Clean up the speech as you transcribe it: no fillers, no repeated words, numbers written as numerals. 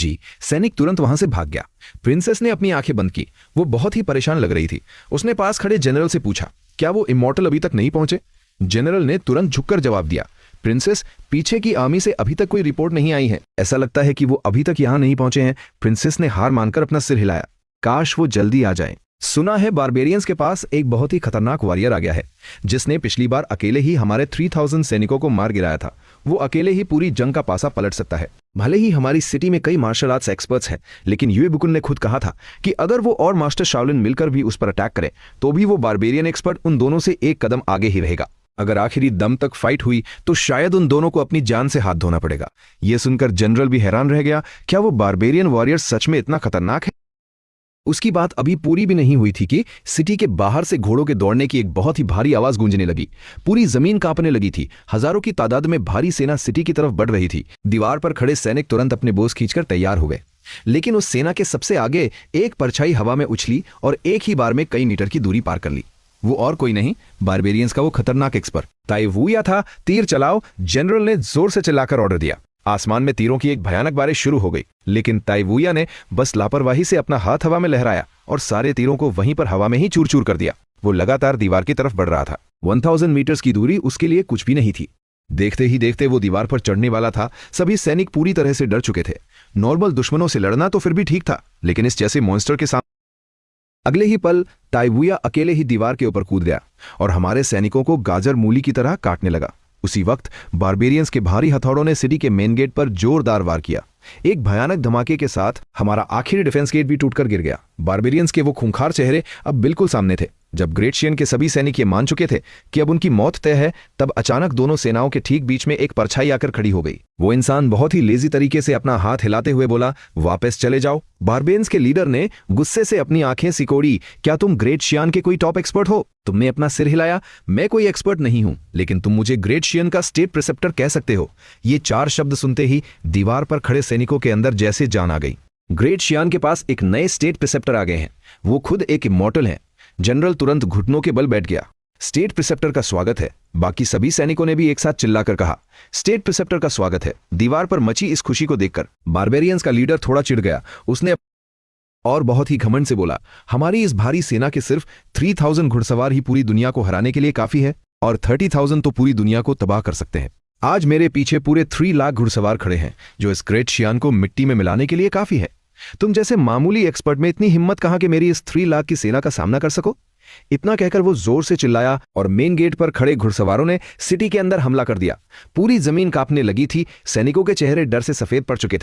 जी। सैनिक तुरंत वहां से भाग गया। प्रिंसेस ने अपनी आंखें बंद की। वो बहुत ही परेशान लग रही थी। उसने पास खड़े जनरल से पूछा, क्या वो इमॉर्टल अभी तक नहीं पहुंचे? जनरल ने तुरंत झुककर जवाब दिया, प्रिंसेस, पीछे की आर्मी से अभी तक कोई रिपोर्ट नहीं आई है। ऐसा लगता है कि वो अभी तक यहां नहीं पहुंचे हैं। प्रिंसेस ने हार मानकर अपना सिर हिलाया। काश वो जल्दी आ जाए। सुना है बारबेरियंस के पास एक बहुत ही खतरनाक वॉरियर आ गया है, जिसने पिछली बार अकेले ही हमारे 3000 सैनिकों को मार गिराया था। वो अकेले ही पूरी जंग का पासा पलट सकता है। भले ही हमारी सिटी में कई मार्शल आर्ट्स एक्सपर्ट्स हैं, लेकिन युए बुकुन ने खुद कहा था कि अगर वो और मास्टर शाओलिन मिलकर भी उस पर अटैक करे तो भी वो बारबेरियन एक्सपर्ट उन दोनों से एक कदम आगे ही रहेगा। अगर आखिरी दम तक फाइट हुई तो शायद उन दोनों को अपनी जान से हाथ धोना पड़ेगा। यह सुनकर जनरल भी हैरान रह गया। क्या वो बारबेरियन वॉरियर सच में इतना खतरनाक है? उसकी बात अभी पूरी भी नहीं हुई थी कि सिटी के बाहर से घोड़ों के दौड़ने की एक बहुत ही भारी आवाज गूंजने लगी। पूरी जमीन कांपने लगी थी। हजारों की तादाद में भारी सेना सिटी की तरफ बढ़ रही थी। दीवार पर खड़े सैनिक तुरंत अपने बोझ खींचकर तैयार हो गए, लेकिन उस सेना के सबसे आगे एक परछाई हवा में उछली और एक ही बार में कई मीटर की दूरी पार कर ली। वो और कोई नहीं, बारबेरियंस का वो खतरनाक एक्सपर्ट ताई वुया था। तीर चलाओ, जनरल ने जोर से चिल्लाकर ऑर्डर दिया। आसमान में तीरों की एक भयानक बारिश शुरू हो गई, लेकिन ताई वुया ने बस लापरवाही से अपना हाथ हवा में लहराया और सारे तीरों को वहीं पर हवा में ही चूर चूर कर दिया। वो लगातार दीवार की तरफ बढ़ रहा था। 1000 मीटर्स की दूरी उसके लिए कुछ भी नहीं थी। देखते ही देखते वो दीवार पर चढ़ने वाला था। सभी सैनिक पूरी तरह से डर चुके थे। नॉर्मल दुश्मनों से लड़ना तो फिर भी ठीक था, लेकिन इस जैसे मॉन्स्टर के सामने। अगले ही पल ताई वुया अकेले ही दीवार के ऊपर कूद गया और हमारे सैनिकों को गाजर मूली की तरह काटने लगा। उसी वक्त बारबेरियंस के भारी हथौड़ों ने सिटी के मेन गेट पर जोरदार वार किया। एक भयानक धमाके के साथ हमारा आखिरी डिफेंस गेट भी टूटकर गिर गया। बारबेरियंस के वो खूंखार चेहरे अब बिल्कुल सामने थे। जब ग्रेट शियन के सभी सैनिक ये मान चुके थे कि अब उनकी मौत तय है, तब अचानक दोनों सेनाओं के ठीक बीच में एक परछाई आकर खड़ी हो गई। वो इंसान बहुत ही लेजी तरीके से अपना हाथ हिलाते हुए बोला, वापस चले जाओ। बारबेरियंस के लीडर ने गुस्से से अपनी आंखें सिकोड़ी। क्या तुम ग्रेट शियन के कोई टॉप एक्सपर्ट हो? तुमने अपना सिर हिलाया। मैं कोई एक्सपर्ट नहीं हूं, लेकिन तुम मुझे ग्रेट शियन का स्टेट प्रिसेप्टर कह सकते हो। ये 4 शब्द सुनते ही दीवार पर खड़े सैनिकों के अंदर जैसे जान आ गई। ग्रेट शियन के पास एक नए स्टेट प्रिसेप्टर आ गए हैं। वो खुद एक इमॉर्टल हैं। जनरल तुरंत घुटनों के बल बैठ गया। स्टेट प्रिसेप्टर का स्वागत है। बाकी सभी सैनिकों ने भी एक साथ चिल्लाकर कहा, स्टेट प्रिसेप्टर का स्वागत है। दीवार पर मची इस खुशी को देखकर बारबेरियंस का लीडर थोड़ा चिढ़ गया। उसने और बहुत ही घमंड से बोला, हमारी इस भारी सेना के सिर्फ 3000 घुड़सवार ही पूरी दुनिया को हराने के लिए काफी है, और 30,000 तो पूरी दुनिया को तबाह कर सकते हैं। आज मेरे पीछे पूरे 3 लाख घुड़सवार खड़े हैं, जो इस ग्रेट शियन को मिट्टी में मिलाने के लिए काफी है। तुम जैसे मामूली एक्सपर्ट में इतनी हिम्मत कहां कि मेरी इस 3 लाख की सेना का सामना कर सको? इतना कहकर वो जोर से चिल्लाया और मेन गेट पर खड़े घुड़सवारों ने सिटी के अंदर हमला कर दिया। पूरी जमीन कांपने लगी थी। सैनिकों के चेहरे डर से सफेद पड़ चुके थे।